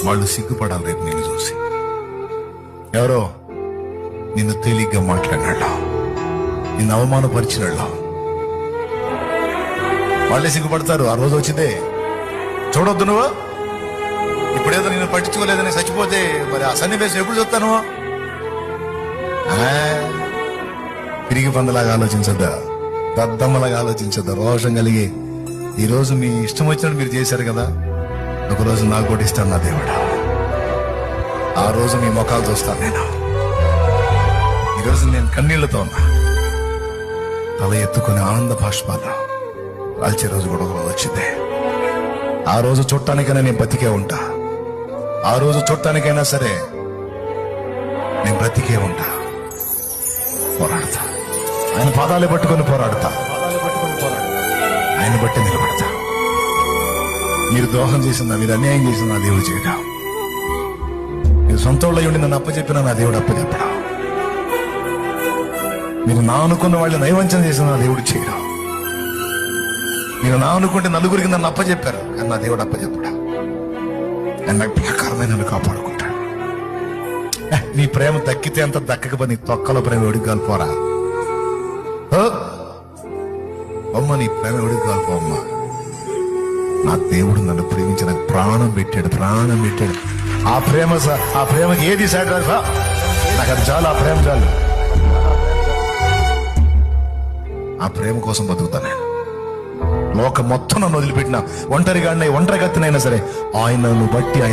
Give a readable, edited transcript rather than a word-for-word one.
వాళ్ళు సిగ్గుపడాలి రేపు నిన్ను చూసి. ఎవరో నిన్ను తేలిగ్గా మాట్లాడినాళ్ళ, నిన్ను అవమానపరిచినాళ్ళ, వాళ్ళే సిగ్గుపడతారు. ఆ రోజు వచ్చిందే చూడొద్దు నువ్వు. ఇప్పుడేదో నిన్ను పట్టించుకోలేదని చచ్చిపోతే మరి ఆ సన్నివేశం ఎప్పుడు చూస్తాను? తిరిగి పందలాగా ఆలోచించద్దా, దద్దమ్మలాగా ఆలోచించద్దా, రోషం కలిగి ఈరోజు మీ ఇష్టం వచ్చినట్టు మీరు చేశారు కదా, ఒకరోజు నాకు కూడా ఇస్తాను నా దేవుడా. ఆ రోజు మీ ముఖాలు చూస్తాను నేను. ఈరోజు నేను కన్నీళ్లతో ఉన్నా, తల ఎత్తుకుని ఆనంద బాష్పాలు రాల్చే రోజు కూడా ఒకరోజు వచ్చింది. ఆ రోజు చూడటానికైనా నేను బతికే ఉంటా, ఆ రోజు చూడటానికైనా సరే నేను బ్రతికే ఉంటా. పోరాడతా, ఆయన పాదాలు పట్టుకొని పోరాడతా, ఆయన బట్టి నిలబడతా. మీరు ద్రోహం చేసిందా, మీరు అన్యాయం చేసిందా నా దేవుడు చేయడం. మీరు సొంత వాళ్ళు ఉండి నన్ను అప్పచెప్పినా నా దేవుడు అప్పచెప్పడం. మీరు నా అనుకున్న వాళ్ళు నైవంచన చేసిన నా దేవుడు చేయడం. మీరు నా అనుకుంటే నలుగురికి నన్ను అప్పచెప్పారు, కానీ నా దేవుడు అప్పచెప్పడం. ఆయన నాకు ప్రకారమైన నన్ను కాపాడుకుంటాడు. నీ ప్రేమ దక్కితే అంత దక్కకపోతే నీ తొక్కల ప్రేమ ఒడిగాలి పోరా. అమ్మ నీ ప్రేమ ఒడిగాలి పో అమ్మ. నా దేవుడు నన్ను ప్రేమించి నాకు ప్రాణం పెట్టాడు, ప్రాణం పెట్టాడు. ఆ ప్రేమకి ఏది సాటి నాకు అది చాలు, ఆ ప్రేమ చాలు. ఆ ప్రేమ కోసం బతుకుతా నేను. లోకం మొత్తం నన్ను వదిలిపెట్టిన ఒంటరిగాడినై ఒంటరిగత్తినైనా సరే ఆయనను బట్టి, ఆయన